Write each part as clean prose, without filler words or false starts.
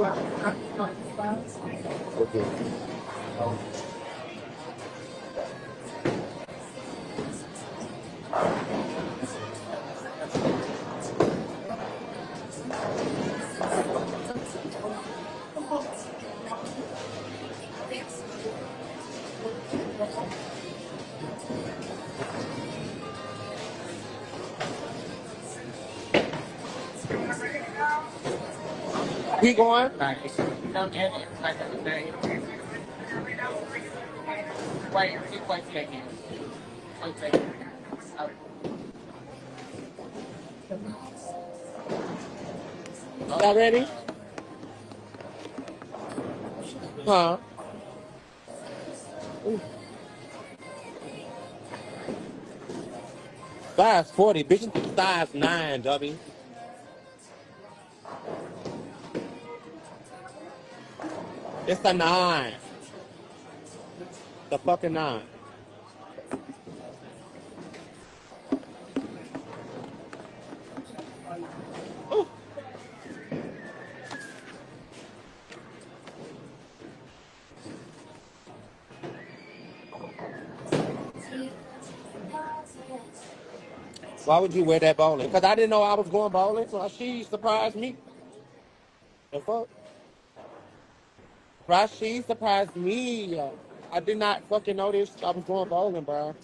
Okay. We going? Wait, wait a second. Wait a second. Y'all ready? Huh? Size 40, bitch. Size 9, dummy. It's a 9. The fucking 9. Ooh. Why would you wear that bowling? Because I didn't know I was going bowling, so she surprised me. The fuck? Right? She surprised me. I did not fucking notice I was going bowling, bro.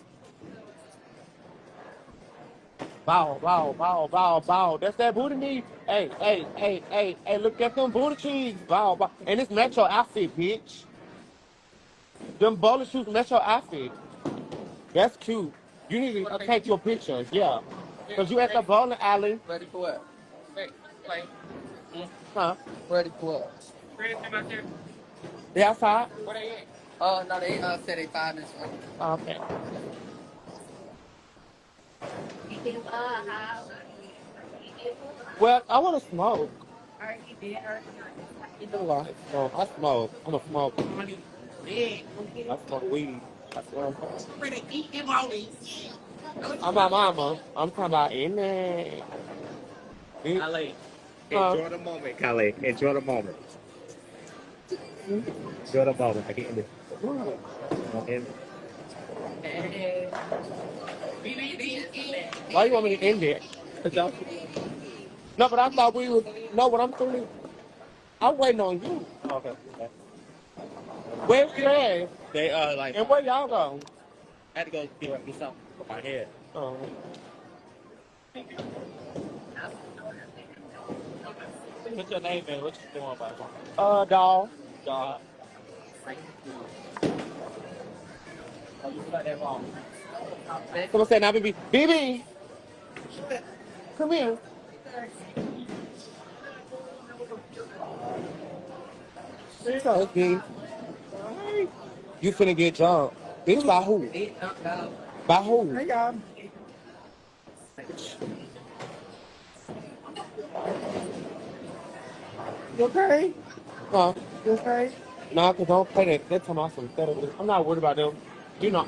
Bow, bow, bow, bow, bow. That's that booty meat. Hey, hey, hey, hey, hey, look at them booty cheeks. Bow, bow. And it's match your outfit, bitch. Them bowling shoes match your outfit. That's cute. You need to take your pictures, yeah. Because you at the bowling alley. Ready for what? Huh? Ready for what? They outside? No, they said they 5 minutes. Oh, okay. Well, I want to smoke. You know what? So I smoke. I'm a smoke. I smoke weed. That's what I'm my mama. I'm talking about in there. Kale, enjoy the moment, Kale. Enjoy the moment. Enjoy the moment. I can't end it. Why you want me to end it? No, but I thought we would know what I'm doing. I'm waiting on you. Okay. Where's Claire? They like And where y'all go? I had to go do something for my head. Oh. What's your name, man? What you doing, by? Doll. Dog. Oh, you got that wrong. Someone said now, BB. BB, come here. So it's me. You finna get drunk. Bitch, by who? By who? Hey, y'all. You okay? Huh? You okay? Nah, cause don't play that. That's time awesome. I'm not worried about them. You know,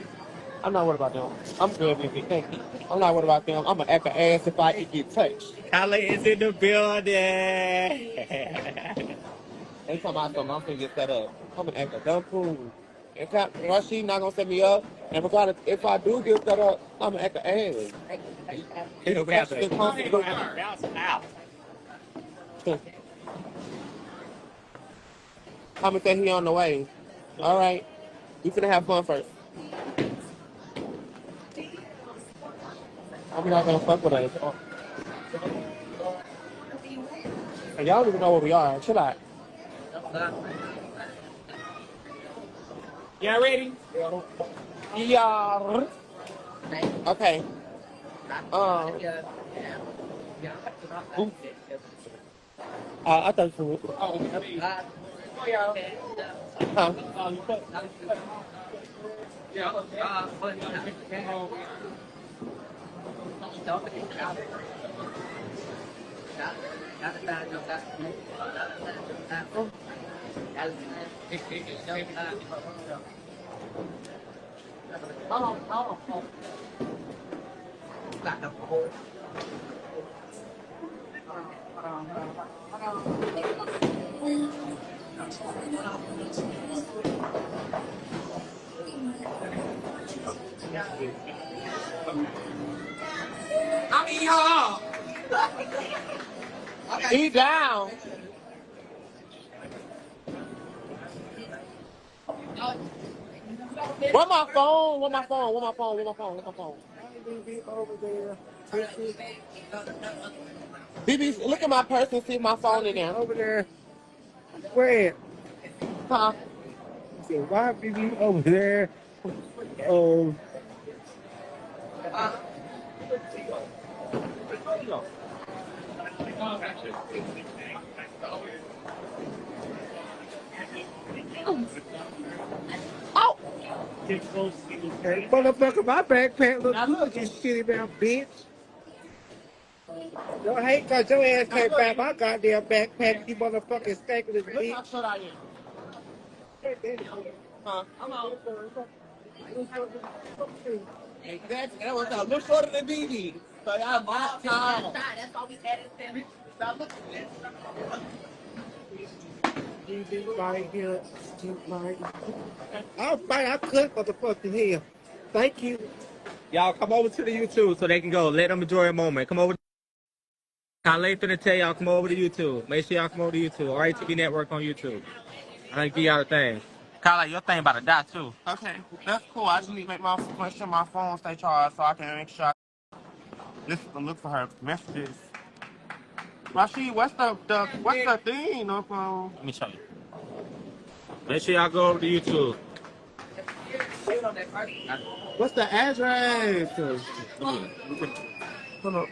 I'm not worried about them. I'm good, BB. Thank you. I'm not worried about them. I'm gonna act an ass if I get touched. Kale is in the building. Anytime I come, I'm gonna get set up. I'm gonna act a dumb fool. If she not gonna set me up, and regardless, if I do get set up, I'm gonna act an ass. It'll be That's after. the It'll have consequence. to bounce out. I'm gonna say he on the way. All right, we finna have fun first. I'm not gonna fuck with us. And y'all don't even know where we are. Chill out. Y'all ready? Yeah. Okay. Um. I thought you were. Huh? I mean, y'all. He down. Where my phone? Where my phone? Where my phone? Where my phone? Where my phone? BB over there. BB, look at my purse and see if my phone in there. Over there. Where? Huh? See, why BB over there? Oh. Oh! Hey, motherfucker, my backpack look good, you shitty mouth bitch. Don't hate cause your ass can't buy my goddamn backpack, you motherfucking stinking bitch. How short I am? Huh? I'm out. Exactly. That was a little shorter than BB. So y'all not tall. That's why we added 7. Stop looking at BB right here. I'll fight. I could motherfucking here. Thank you. Y'all come over to the YouTube so they can go. Let them enjoy a moment. Come over. Kale finna tell y'all come over to YouTube. Make sure y'all come over to YouTube. RITV Network on YouTube. I think give y'all a thing. Kyle, your thing about to die too. Okay, that's cool. I just need to make sure my phone stay charged so I can make sure I listen and look for her messages. Rashid, what's the thing on phone? Let me show you. Make sure y'all go over to YouTube. What's the address? Hold up.